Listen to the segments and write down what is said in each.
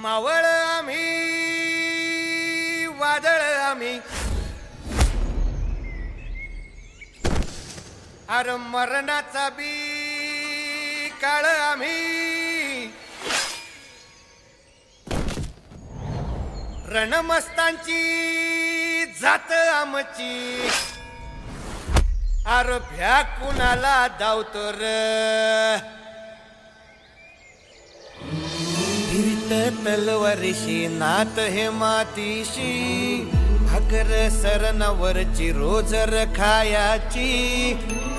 मावळ आम्ही वादळ आम्ही अरे मरणाचा बी काळ आम्ही रणमस्तांची जात आमची अरे भ्या कुणाला धावतो र तलवारीशी नात हे मातीशी भाकर सरणावरची रोज खायाची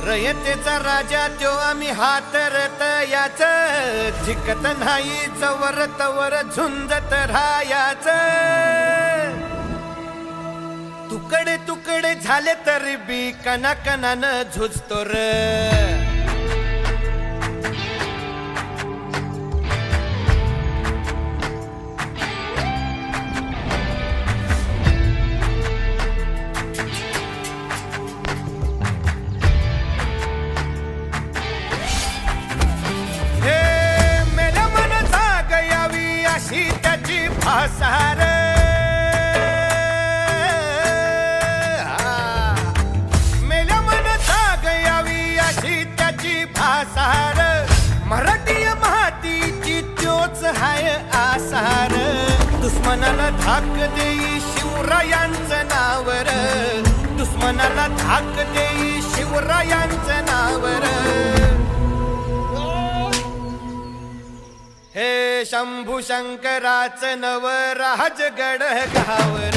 रयतेचा राजा त्यो आम्ही हातरत याच झिकत नाही जवर तवर झुंजत राहायाच तुकडे तुकडे झाले तरी बी कणाकणानं झुजतो र त्याची भासार मेल्या मन जाग यावी अशी त्याची भासार मराठी मातीची त्योच हाय आसार दुश्मनाला धाक देई शिवरायांचं नावर दुश्मनाला धाक देई शिवरायांचं नावर हे शंभू शंकराचं नव राजगड गावर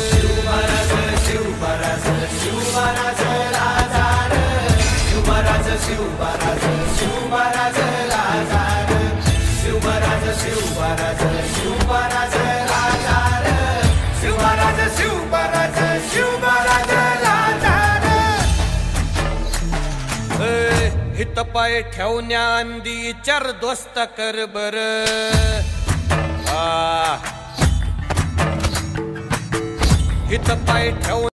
शिवमहाराज शिवमहाराज शिवमहाराज राजार शिवमहाराज शिवमहाराज शिवमहाराज राजार शिवमहाराज शिवमहाराज शिवमहाराज राजार शिवमहाराज शिवमहाराज शिवमहाराज राजार हित पाय ठेवण्या अंदी चार दोस्त कर बर हित पाय ठेव